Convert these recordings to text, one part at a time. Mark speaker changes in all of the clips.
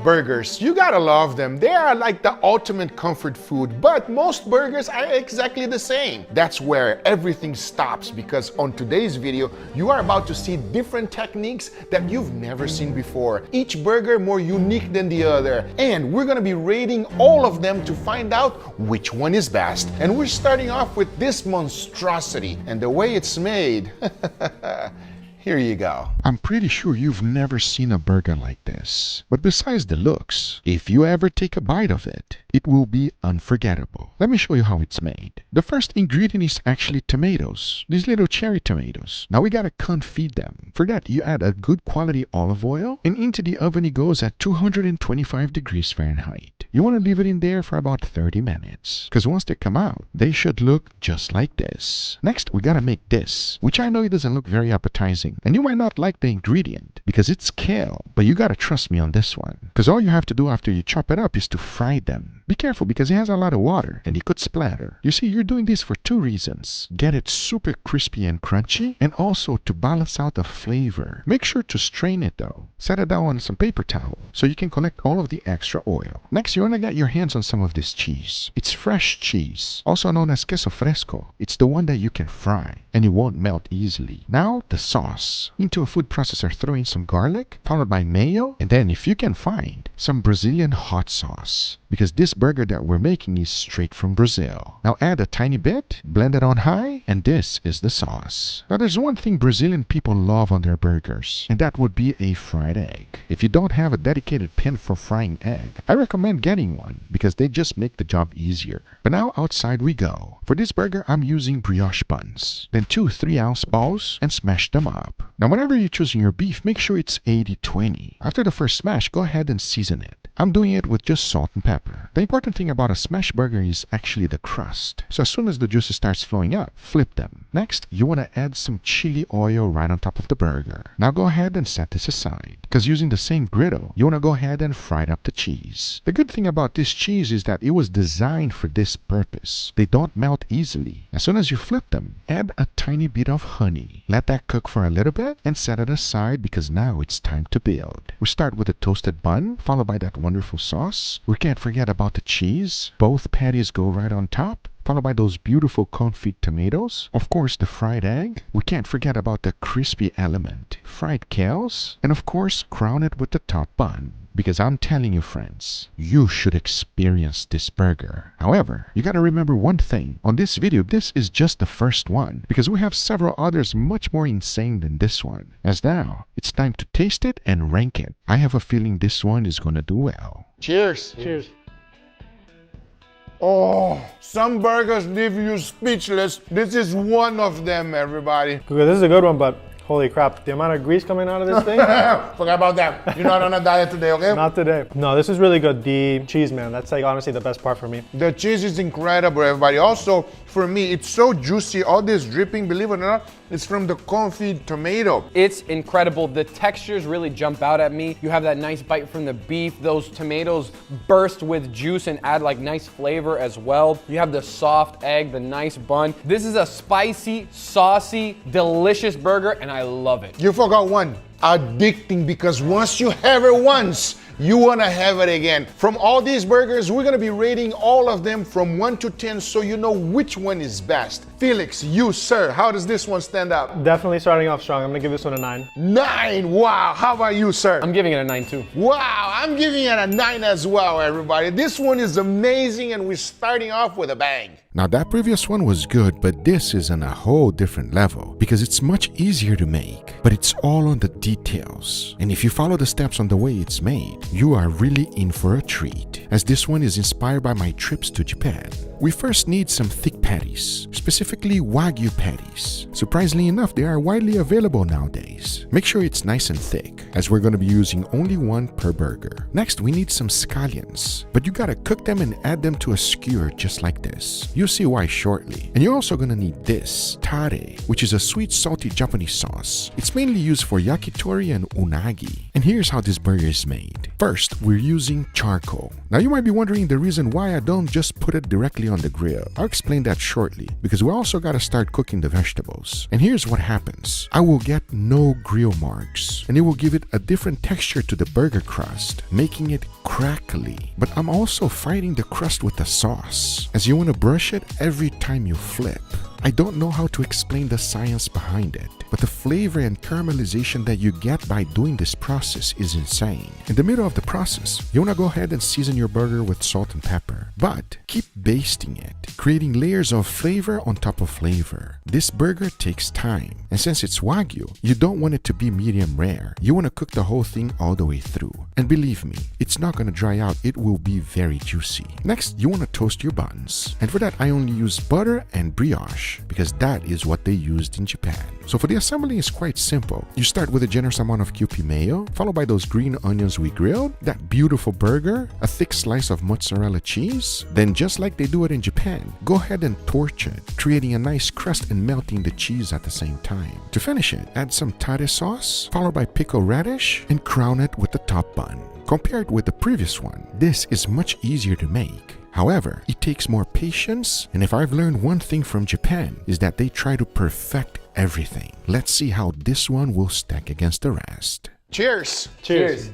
Speaker 1: Burgers, you gotta love them. They are like the ultimate comfort food, but most burgers are exactly the same. That's where everything stops, because on today's video, you are about to see different techniques that you've never seen before. Each burger more unique than the other, and we're gonna be rating all of them to find out which one is best. And we're starting off with this monstrosity, and the way it's made. Here you go. I'm pretty sure you've never seen a burger like this. But besides the looks, if you ever take a bite of it, it will be unforgettable. Let me show you how it's made. The first ingredient is actually tomatoes. These little cherry tomatoes. Now we gotta confit them. For that, you add a good quality olive oil, and into the oven it goes at 225 degrees Fahrenheit. You want to leave it in there for about 30 minutes, because once they come out, they should look just like this. Next, we gotta make this, which I know it doesn't look very appetizing, and you might not like the ingredient because it's kale, but you gotta trust me on this one, because all you have to do after you chop it up is to fry them. Be careful because it has a lot of water and it could splatter. You see, you're doing this for two reasons: get it super crispy and crunchy, and also to balance out the flavor. Make sure to strain it though. Set it down on some paper towel so you can collect all of the extra oil. Next, you want to get your hands on some of this cheese. It's fresh cheese, also known as queso fresco. It's the one that you can fry and it won't melt easily. Now, the sauce. Into a food processor, throw in some garlic, followed by mayo, and then if you can find some Brazilian hot sauce, because this burger that we're making is straight from Brazil. Now add a tiny bit, blend it on high, and this is the sauce. Now there's one thing Brazilian people love on their burgers, and that would be a fried egg. If you don't have a dedicated pan for frying egg, I recommend getting one, because they just make the job easier. But now outside we go. For this burger, I'm using brioche buns. Then 2 3-ounce balls and smash them up. Now whenever you're choosing your beef, make sure it's 80-20. After the first smash, go ahead and season it. I'm doing it with just salt and pepper. The important thing about a smash burger is actually the crust. So as soon as the juice starts flowing out, flip them. Next, you want to add some chili oil right on top of the burger. Now go ahead and set this aside, because using the same griddle, you want to go ahead and fry up the cheese. The good thing about this cheese is that it was designed for this purpose. They don't melt easily. As soon as you flip them, add a tiny bit of honey. Let that cook for a little bit and set it aside, because now it's time to build. We start with a toasted bun, followed by that wonderful sauce. We can't forget about the cheese. Both patties go right on top, followed by those beautiful confit tomatoes. Of course, the fried egg. We can't forget about the crispy element. Fried kales. And of course, crown it with the top bun. Because I'm telling you, friends, you should experience this burger. However, you gotta remember one thing. On this video, this is just the first one, because we have several others much more insane than this one. As now, it's time to taste it and rank it. I have a feeling this one is gonna do well. Cheers!
Speaker 2: Cheers.
Speaker 1: Oh, some burgers leave you speechless. This is one of them, everybody.
Speaker 2: Okay, this is a good one, but holy crap, the amount of grease coming out of this thing.
Speaker 1: Forget about that. You're not on a diet today, okay?
Speaker 2: Not today. No, this is really good. The cheese, man, that's like honestly the best part for me.
Speaker 1: The cheese is incredible, everybody. Also, for me, it's so juicy. All this dripping, believe it or not, it's from the confit tomato.
Speaker 3: It's incredible. The textures really jump out at me. You have that nice bite from the beef. Those tomatoes burst with juice and add like nice flavor as well. You have the soft egg, the nice bun. This is a spicy, saucy, delicious burger, and I love it.
Speaker 1: You forgot one. Addicting, because once you have it once, you want to have it again. From all these burgers, we're going to be rating all of them from 1 to 10 so you know which one is best. Felix, you, sir, how does this one stand up?
Speaker 2: Definitely starting off strong. I'm gonna give this one a 9.
Speaker 1: 9, wow. How about you, sir?
Speaker 3: I'm giving it a 9 too.
Speaker 1: Wow, I'm giving it a 9 as well, everybody. This one is amazing, and we're starting off with a bang. Now that previous one was good, but this is on a whole different level because it's much easier to make, but it's all on the details. And if you follow the steps on the way it's made, you are really in for a treat, as this one is inspired by my trips to Japan. We first need some thick patties, specifically Wagyu patties. Surprisingly enough, they are widely available nowadays. Make sure it's nice and thick, as we're going to be using only one per burger. Next, we need some scallions, but you gotta cook them and add them to a skewer just like this. You'll see why shortly. And you're also gonna need this, tare, which is a sweet salty Japanese sauce. It's mainly used for yakitori and unagi. And here's how this burger is made. First, we're using charcoal. Now you might be wondering the reason why I don't just put it directly on the grill. I'll explain that shortly because we also got to start cooking the vegetables. And here's what happens. I will get no grill marks and it will give it a different texture to the burger crust, making it crackly. But I'm also fighting the crust with the sauce, as you want to brush it every time you flip. I don't know how to explain the science behind it, but the flavor and caramelization that you get by doing this process is insane. In the middle of the process, you want to go ahead and season your burger with salt and pepper, but keep basting it, creating layers of flavor on top of flavor. This burger takes time, and since it's Wagyu, you don't want it to be medium rare. You want to cook the whole thing all the way through. And believe me, it's not going to dry out, it will be very juicy. Next, you want to toast your buns, and for that I only use butter and brioche, because that is what they used in Japan. So for the assembly is quite simple. You start with a generous amount of Kewpie mayo, followed by those green onions we grilled, that beautiful burger, a thick slice of mozzarella cheese. Then just like they do it in Japan, go ahead and torch it, creating a nice crust and melting the cheese at the same time. To finish it, add some tare sauce, followed by pickled radish, and crown it with the top bun. Compared with the previous one, this is much easier to make. However, it takes more patience, and if I've learned one thing from Japan is that they try to perfect everything. Let's see how this one will stack against the rest. Cheers!
Speaker 2: Cheers.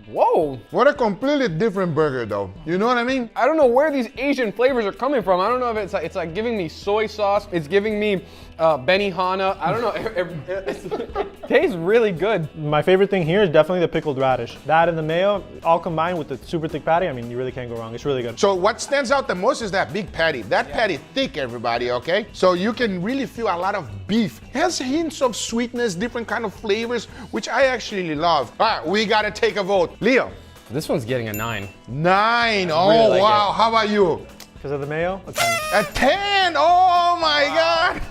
Speaker 3: Whoa.
Speaker 1: What a completely different burger though. You know what I mean?
Speaker 3: I don't know where these Asian flavors are coming from. I don't know if it's like giving me soy sauce. It's giving me Benihana. I don't know. It tastes really good.
Speaker 2: My favorite thing here is definitely the pickled radish. That and the mayo, all combined with the super thick patty, I mean, you really can't go wrong. It's really good.
Speaker 1: So what stands out the most is that big patty. That patty thick, everybody, okay? So you can really feel a lot of beef. It has hints of sweetness, different kind of flavors, which I actually love. All right, we gotta take a vote. Leo.
Speaker 3: This one's getting a 9.
Speaker 1: 9. Oh,
Speaker 3: really like
Speaker 1: wow.
Speaker 3: it.
Speaker 1: How about you?
Speaker 2: Because of the mayo, a 10.
Speaker 1: A 10. Oh my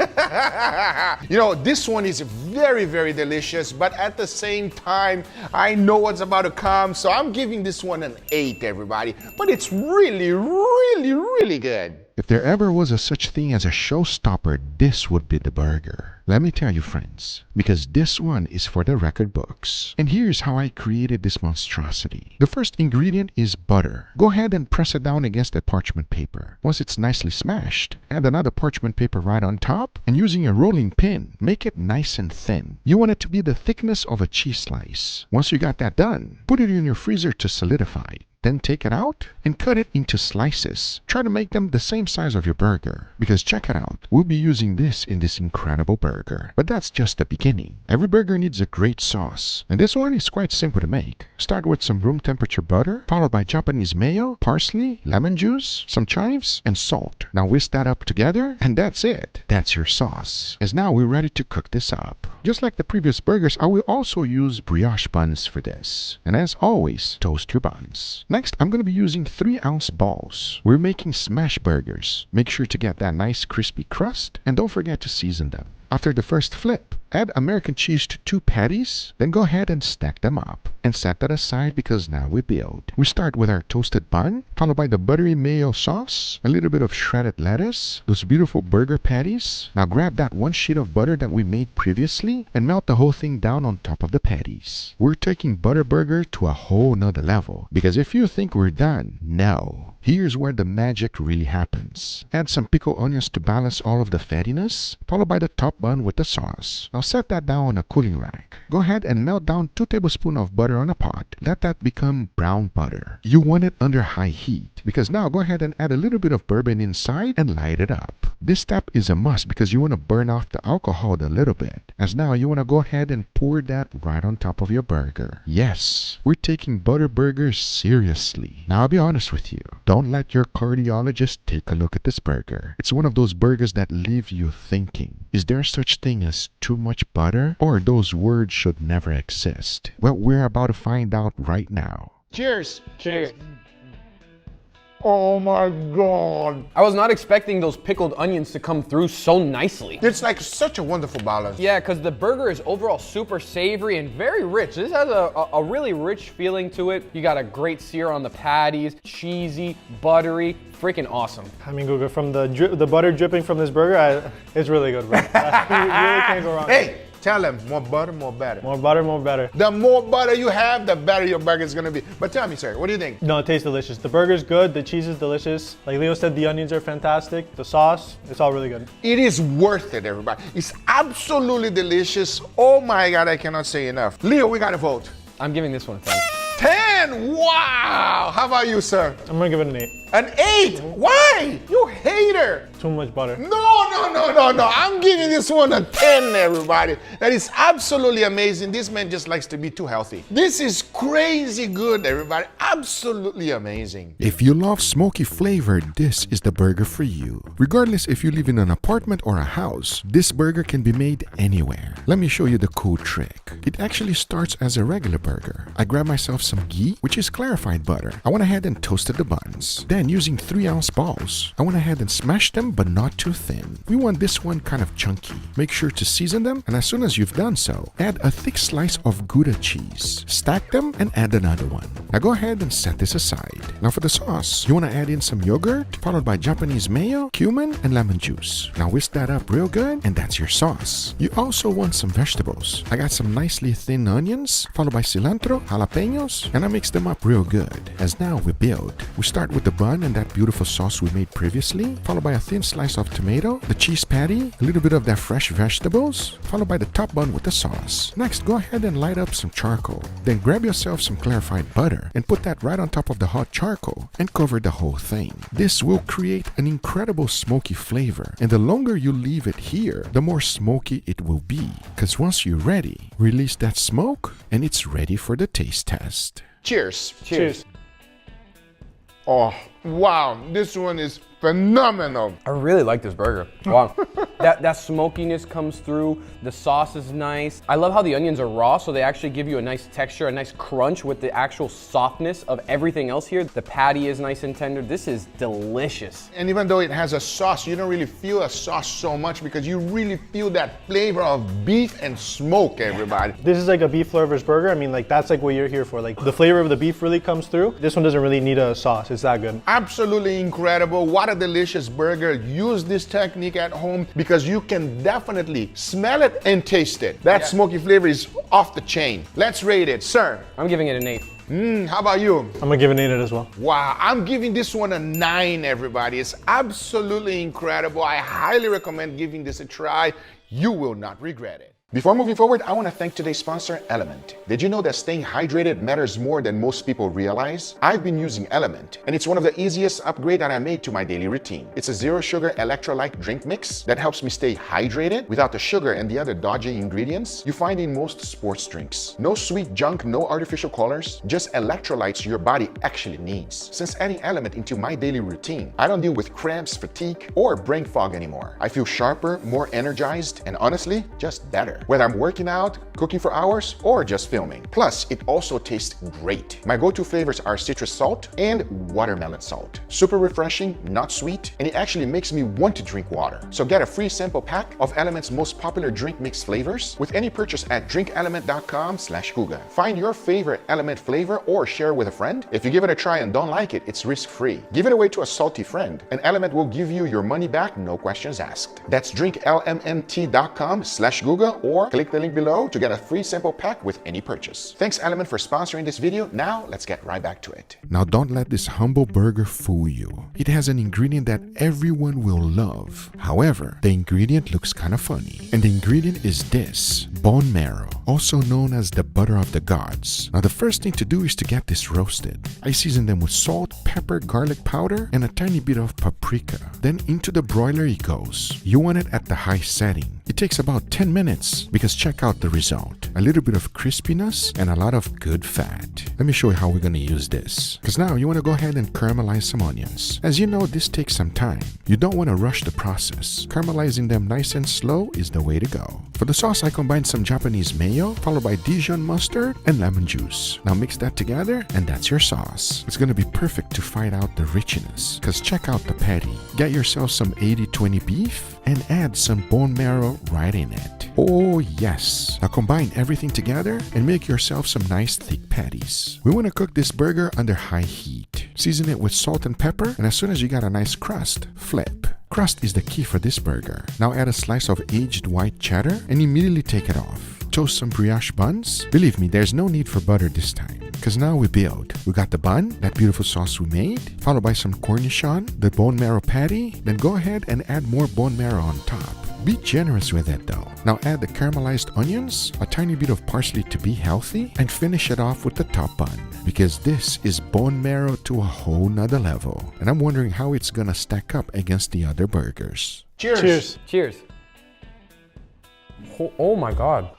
Speaker 1: God. You know, this one is very, very delicious, but at the same time, I know what's about to come. So I'm giving this one an 8, everybody. But it's really, really, really good. If there ever was a such thing as a showstopper, this would be the burger. Let me tell you, friends, because this one is for the record books. And here's how I created this monstrosity. The first ingredient is butter. Go ahead and press it down against that parchment paper. Once it's nicely smashed, add another parchment paper right on top, and using a rolling pin, make it nice and thin. You want it to be the thickness of a cheese slice. Once you got that done, put it in your freezer to solidify. Then take it out and cut it into slices. Try to make them the same size of your burger, because check it out, we'll be using this in this incredible burger. But that's just the beginning. Every burger needs a great sauce, and this one is quite simple to make. Start with some room temperature butter, followed by Japanese mayo, parsley, lemon juice, some chives, and salt. Now whisk that up together, and that's it. That's your sauce. As now we're ready to cook this up. Just like the previous burgers, I will also use brioche buns for this. And as always, toast your buns. Next, I'm going to be using 3-ounce balls. We're making smash burgers. Make sure to get that nice crispy crust, and don't forget to season them. After the first flip, add American cheese to 2 patties, then go ahead and stack them up. And set that aside because now we build. We start with our toasted bun, followed by the buttery mayo sauce, a little bit of shredded lettuce, those beautiful burger patties. Now grab that 1 sheet of butter that we made previously and melt the whole thing down on top of the patties. We're taking butter burger to a whole nother level, because if you think we're done, no. Here's where the magic really happens. Add some pickled onions to balance all of the fattiness, followed by the top bun with the sauce. Now set that down on a cooling rack. Go ahead and melt down 2 tablespoons of butter on a pot. Let that become brown butter. You want it under high heat, because now go ahead and add a little bit of bourbon inside and light it up. This step is a must because you want to burn off the alcohol a little bit, as now you want to go ahead and pour that right on top of your burger. Yes, we're taking butter burgers seriously. Now I'll be honest with you. Don't let your cardiologist take a look at this burger. It's one of those burgers that leave you thinking, is there such thing as too much butter? Or those words should never exist? Well, we're about to find out right now. Cheers!
Speaker 3: Cheers.
Speaker 1: Oh my God.
Speaker 3: I was not expecting those pickled onions to come through so nicely.
Speaker 1: It's like such a wonderful balance.
Speaker 3: Yeah, because the burger is overall super savory and very rich. This has a really rich feeling to it. You got a great sear on the patties, cheesy, buttery, freaking awesome.
Speaker 2: I mean, Guga, from the butter dripping from this burger, it's really good, bro. You really can't go wrong.
Speaker 1: Hey, Tell them, more butter, more better.
Speaker 2: More butter, more better.
Speaker 1: The more butter you have, the better your burger is gonna be. But tell me, sir, what do you think?
Speaker 2: No, it tastes delicious. The burger's good, the cheese is delicious. Like Leo said, the onions are fantastic. The sauce, it's all really good.
Speaker 1: It is worth it, everybody. It's absolutely delicious. Oh my God, I cannot say enough. Leo, we gotta vote.
Speaker 3: I'm giving this one a 10.
Speaker 1: 10! Wow! How about you, sir?
Speaker 2: I'm gonna give it an 8.
Speaker 1: An 8? Why? You hater!
Speaker 2: Too much butter.
Speaker 1: No. I'm giving this one a 10, everybody. That is absolutely amazing. This man just likes to be too healthy. This is crazy good, everybody. Absolutely amazing.
Speaker 4: If you love smoky flavor, this is the burger for you. Regardless if you live in an apartment or a house, this burger can be made anywhere. Let me show you the cool trick. It actually starts as a regular burger. I grab myself some ghee, which is clarified butter. I went ahead and toasted the buns. Then using 3-ounce balls, I went ahead and smashed them, but not too thin. We want this one kind of chunky. Make sure to season them, and as soon as you've done so, add a thick slice of Gouda cheese. Stack them and add another one. Now go ahead and set this aside. Now for the sauce, you want to add in some yogurt, followed by Japanese mayo, cumin, and lemon juice. Now whisk that up real good, and that's your sauce. You also want some vegetables. I got some nicely thin onions, followed by cilantro, jalapenos, and I mix them up real good. As now we build. We start with the bun and that beautiful sauce we made previously, followed by a thin slice of tomato, the cheese patty, a little bit of that fresh vegetables, followed by the top bun with the sauce. Next, go ahead and light up some charcoal. Then grab yourself some clarified butter and put that right on top of the hot charcoal and cover the whole thing. This will create an incredible smoky flavor, and the longer you leave it here, the more smoky it will be. Because once you're ready, release that smoke and it's ready for the taste test.
Speaker 1: Cheers.
Speaker 2: Cheers.
Speaker 1: Oh, wow. This one is phenomenal.
Speaker 3: I really like this burger. Wow. that smokiness comes through. The sauce is nice. I love how the onions are raw, so they actually give you a nice texture, a nice crunch with the actual softness of everything else here. The patty is nice and tender. This is delicious.
Speaker 1: And even though it has a sauce, you don't really feel a sauce so much because you really feel that flavor of beef and smoke, everybody.
Speaker 2: This is like a beef flavors burger. I mean, like that's like what you're here for. Like the flavor of the beef really comes through. This one doesn't really need a sauce. It's that good.
Speaker 1: Absolutely incredible. What a delicious burger. Use this technique at home because you can definitely smell it and taste it. That smoky flavor is off the chain. Let's rate it, sir.
Speaker 3: I'm giving it an 8.
Speaker 1: How about you?
Speaker 2: I'm gonna give it an 8 as well.
Speaker 1: Wow, I'm giving this one a 9, everybody. It's absolutely incredible. I highly recommend giving this a try. You will not regret it. Before moving forward, I want to thank today's sponsor, Element. Did you know that staying hydrated matters more than most people realize? I've been using Element, and it's one of the easiest upgrades that I made to my daily routine. It's a zero-sugar electrolyte drink mix that helps me stay hydrated without the sugar and the other dodgy ingredients you find in most sports drinks. No sweet junk, no artificial colors, just electrolytes your body actually needs. Since adding Element into my daily routine, I don't deal with cramps, fatigue, or brain fog anymore. I feel sharper, more energized, and honestly, just better. Whether I'm working out, cooking for hours, or just filming. Plus, it also tastes great. My go-to flavors are citrus salt and watermelon salt. Super refreshing, not sweet, and it actually makes me want to drink water. So get a free sample pack of Element's most popular drink mix flavors with any purchase at drinkelement.com/Kuga. Find your favorite Element flavor or share with a friend. If you give it a try and don't like it, it's risk-free. Give it away to a salty friend, and Element will give you your money back, no questions asked. That's drinklmnt.com/Kuga or click the link below to get a free sample pack with any purchase. Thanks Element for sponsoring this video. Now let's get right back to it.
Speaker 4: Now don't let this humble burger fool you. It has an ingredient that everyone will love. However, the ingredient looks kind of funny. And the ingredient is this, bone marrow, also known as the butter of the gods. Now the first thing to do is to get this roasted. I season them with salt, pepper, garlic powder, and a tiny bit of paprika. Then into the broiler it goes. You want it at the high setting. It takes about 10 minutes because check out the result. A little bit of crispiness and a lot of good fat. Let me show you how we're going to use this. Because now you want to go ahead and caramelize some onions. As you know, this takes some time. You don't want to rush the process. Caramelizing them nice and slow is the way to go. For the sauce, I combined some Japanese mayo, followed by Dijon mustard and lemon juice. Now mix that together and that's your sauce. It's going to be perfect to find out the richness. Because check out the patty. Get yourself some 80-20 beef and add some bone marrow right in it. Oh yes. Now combine everything together and make yourself some nice thick patties. We want to cook this burger under high heat. Season it with salt and pepper, and as soon as you got a nice crust, flip. Crust is the key for this burger. Now add a slice of aged white cheddar and immediately take it off. Toast some brioche buns. Believe me, there's no need for butter this time. Because now we build. We got the bun, that beautiful sauce we made, followed by some cornichon, the bone marrow patty, then go ahead and add more bone marrow on top. Be generous with it though. Now add the caramelized onions, a tiny bit of parsley to be healthy, and finish it off with the top bun. Because this is bone marrow to a whole nother level. And I'm wondering how it's gonna stack up against the other burgers.
Speaker 1: Cheers.
Speaker 2: Cheers.
Speaker 3: Cheers. Oh my God.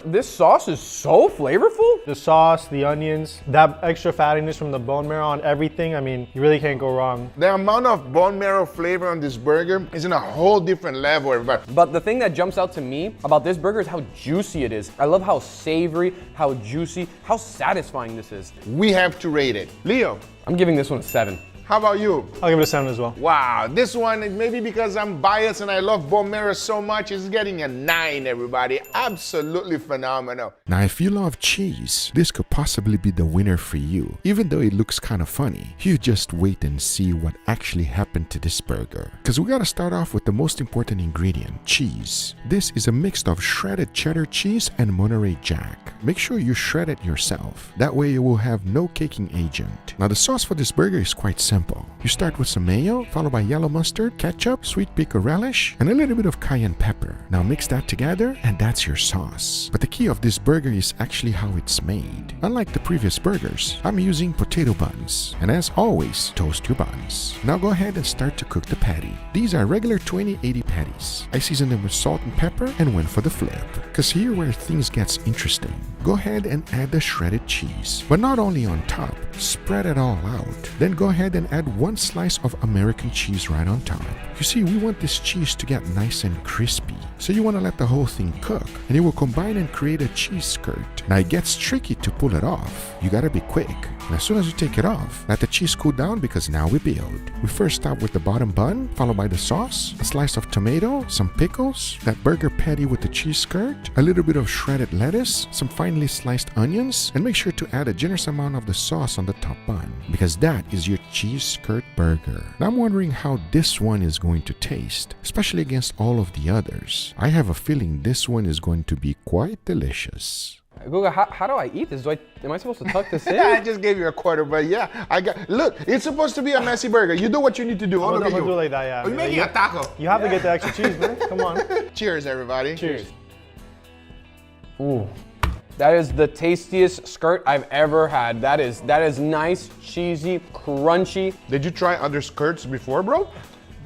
Speaker 3: This sauce is so flavorful.
Speaker 2: The sauce, the onions, that extra fattiness from the bone marrow on everything. I mean, you really can't go wrong.
Speaker 1: The amount of bone marrow flavor on this burger is in a whole different level, everybody.
Speaker 3: But the thing that jumps out to me about this burger is how juicy it is. I love how savory, how juicy, how satisfying this is.
Speaker 1: We have to rate it. Leo,
Speaker 3: I'm giving this one a 7.
Speaker 1: how about you?
Speaker 2: I'll give it a 7 as well.
Speaker 1: Wow, this one, maybe because I'm biased and I love bone marrow so much, is getting a 9, everybody. Absolutely phenomenal.
Speaker 4: Now, if you love cheese, this could possibly be the winner for you. Even though it looks kind of funny, you just wait and see what actually happened to this burger. Because we gotta start off with the most important ingredient, cheese. This is a mix of shredded cheddar cheese and Monterey Jack. Make sure you shred it yourself. That way you will have no caking agent. Now, the sauce for this burger is quite simple. You start with some mayo, followed by yellow mustard, ketchup, sweet pickle relish, and a little bit of cayenne pepper. Now mix that together and that's your sauce. But the key of this burger is actually how it's made. Unlike the previous burgers, I'm using potato buns. And as always, toast your buns. Now go ahead and start to cook the patty. These are regular 20/80 patties. I seasoned them with salt and pepper and went for the flip. Cause here where things gets interesting. Go ahead and add the shredded cheese. But not only on top, spread it all out. Then go ahead and add 1 slice of American cheese right on top. You see, we want this cheese to get nice and crispy. So you want to let the whole thing cook, and it will combine and create a cheese skirt. Now it gets tricky to pull it off. You gotta be quick. And as soon as you take it off, let the cheese cool down because now we build. We first start with the bottom bun, followed by the sauce, a slice of tomato, some pickles, that burger patty with the cheese skirt, a little bit of shredded lettuce, some finely sliced onions, and make sure to add a generous amount of the sauce on the top bun because that is your cheese skirt burger. Now I'm wondering how this one is going to taste, especially against all of the others. I have a feeling this one is going to be quite delicious.
Speaker 3: Guga, how do I eat this? Am I supposed to tuck this in?
Speaker 1: I just gave you a quarter, but yeah, look, it's supposed to be a messy burger. You do what you need to do.
Speaker 2: I'm
Speaker 1: Look
Speaker 2: gonna
Speaker 1: at
Speaker 2: do
Speaker 1: you.
Speaker 2: it like that, yeah.
Speaker 1: You're making a taco.
Speaker 2: You have to get the extra cheese, man. Come on.
Speaker 1: Cheers, everybody.
Speaker 2: Cheers.
Speaker 3: Ooh. That is the tastiest skirt I've ever had. That is nice, cheesy, crunchy.
Speaker 1: Did you try other skirts before, bro?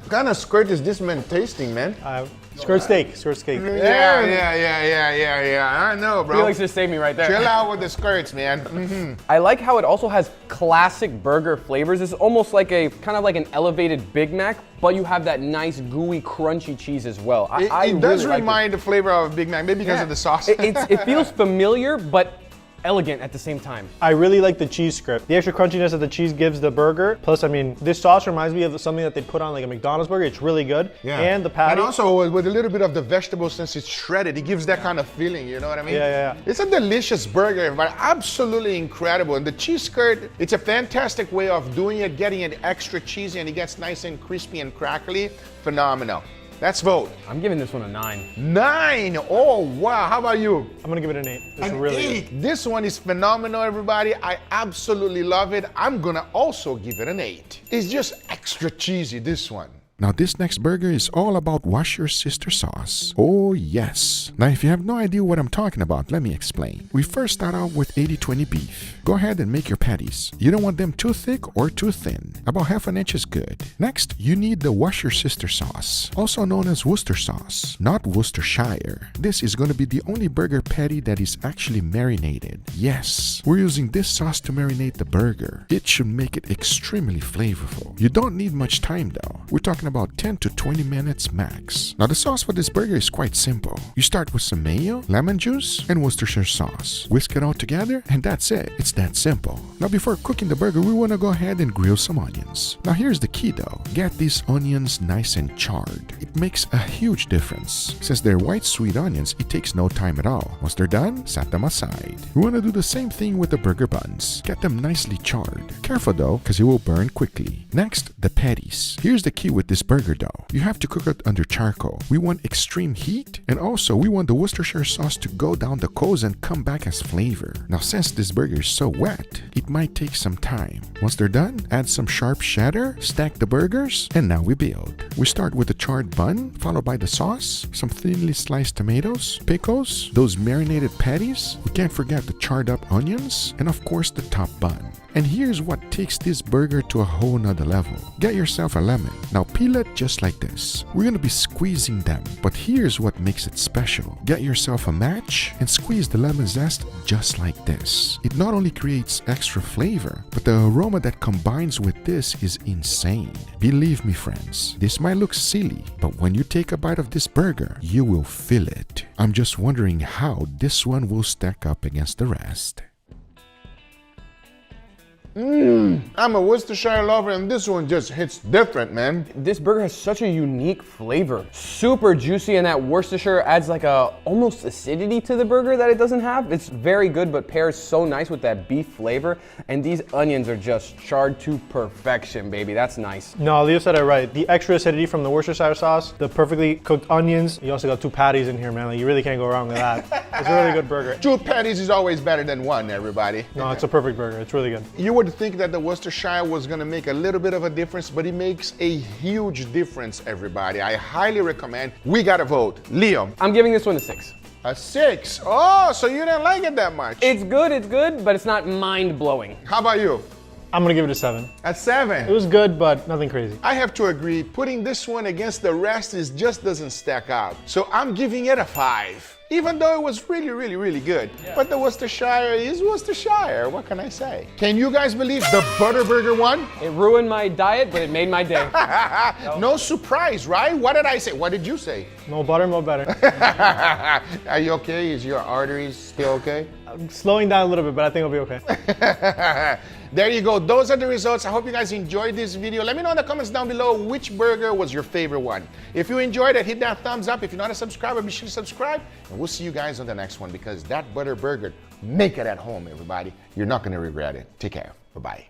Speaker 1: What kind of skirt is this man tasting, man?
Speaker 2: Skirt steak.
Speaker 1: Yeah. I know, bro.
Speaker 3: Felix just saved me right there.
Speaker 1: Chill out with the skirts, man.
Speaker 3: I like how it also has classic burger flavors. It's almost like kind of like an elevated Big Mac, but you have that nice gooey, crunchy cheese as well.
Speaker 1: It does remind the flavor of a Big Mac, maybe because of the sauce.
Speaker 3: It feels familiar, but elegant at the same time.
Speaker 2: I really like the cheese skirt. The extra crunchiness that the cheese gives the burger. Plus, I mean, this sauce reminds me of something that they put on like a McDonald's burger. It's really good.
Speaker 1: Yeah.
Speaker 2: And the patty.
Speaker 1: And also with a little bit of the vegetable, since it's shredded, it gives that kind of feeling, you know what I mean?
Speaker 2: Yeah.
Speaker 1: It's a delicious burger, but absolutely incredible. And the cheese skirt, it's a fantastic way of doing it, getting it extra cheesy, and it gets nice and crispy and crackly. Phenomenal. Let's vote.
Speaker 3: I'm giving this one a 9.
Speaker 1: 9! Oh, wow. How about you?
Speaker 2: I'm gonna give it an 8. It's
Speaker 1: An
Speaker 2: really
Speaker 1: 8.
Speaker 2: good.
Speaker 1: This one is phenomenal, everybody. I absolutely love it. I'm gonna also give it an 8. It's just extra cheesy, this one.
Speaker 4: Now this next burger is all about wash your sister sauce. Oh yes. Now if you have no idea what I'm talking about, let me explain. We first start out with 80/20 beef. Go ahead and make your patties. You don't want them too thick or too thin. About half an inch is good. Next, you need the wash your sister sauce, also known as Worcester sauce, not Worcestershire. This is going to be the only burger patty that is actually marinated. Yes, we're using this sauce to marinate the burger. It should make it extremely flavorful. You don't need much time though. We're talking in about 10 to 20 minutes max. Now the sauce for this burger is quite simple. You start with some mayo, lemon juice, and Worcestershire sauce. Whisk it all together and that's it. It's that simple. Now before cooking the burger, we want to go ahead and grill some onions. Now here's the key though. Get these onions nice and charred. It makes a huge difference. Since they're white sweet onions, it takes no time at all. Once they're done, set them aside. We want to do the same thing with the burger buns. Get them nicely charred. Careful though, because it will burn quickly. Next, the patties. Here's the key with this burger though. You have to cook it under charcoal. We want extreme heat, and also we want the Worcestershire sauce to go down the coals and come back as flavor. Now since this burger is so wet, it might take some time. Once they're done, add some sharp cheddar, stack the burgers, and now we build. We start with the charred bun, followed by the sauce, some thinly sliced tomatoes, pickles, those marinated patties, we can't forget the charred up onions, and of course the top bun. And here's what takes this burger to a whole nother level. Get yourself a lemon. Now peel it just like this. We're gonna be squeezing them, but here's what makes it special. Get yourself a match and squeeze the lemon zest just like this. It not only creates extra flavor, but the aroma that combines with this is insane. Believe me friends, this might look silly, but when you take a bite of this burger, you will feel it. I'm just wondering how this one will stack up against the rest.
Speaker 1: I'm a Worcestershire lover and this one just hits different, man.
Speaker 3: This burger has such a unique flavor. Super juicy, and that Worcestershire adds like a almost acidity to the burger that it doesn't have. It's very good, but pairs so nice with that beef flavor. And these onions are just charred to perfection, baby. That's nice.
Speaker 2: No, Leo said it right. The extra acidity from the Worcestershire sauce, the perfectly cooked onions. You also got 2 patties in here, man. Like, you really can't go wrong with that. It's a really good burger.
Speaker 1: 2 patties is always better than 1, everybody.
Speaker 2: No, it's a perfect burger. It's really good.
Speaker 1: You would think that the Worcestershire was gonna make a little bit of a difference, but it makes a huge difference, everybody. I highly recommend. We gotta vote. Leo.
Speaker 3: I'm giving this one a 6.
Speaker 1: A 6. Oh, so you didn't like it that much.
Speaker 3: It's good, but it's not mind-blowing.
Speaker 1: How about you?
Speaker 2: I'm gonna give it a 7.
Speaker 1: A 7.
Speaker 2: It was good, but nothing crazy.
Speaker 1: I have to agree, putting this one against the rest just doesn't stack out. So I'm giving it a 5. Even though it was really good. Yeah. But the Worcestershire is Worcestershire, what can I say? Can you guys believe the Butter Burger won?
Speaker 3: It ruined my diet, but it made my day.
Speaker 1: No surprise, right? What did I say? What did you say?
Speaker 2: No butter, no better.
Speaker 1: Are you okay? Is your arteries still okay?
Speaker 2: I'm slowing down a little bit, but I think I'll be okay.
Speaker 1: There you go. Those are the results. I hope you guys enjoyed this video. Let me know in the comments down below which burger was your favorite one. If you enjoyed it, hit that thumbs up. If you're not a subscriber, be sure to subscribe. And we'll see you guys on the next one, because that Butter Burger, make it at home, everybody. You're not going to regret it. Take care. Bye-bye.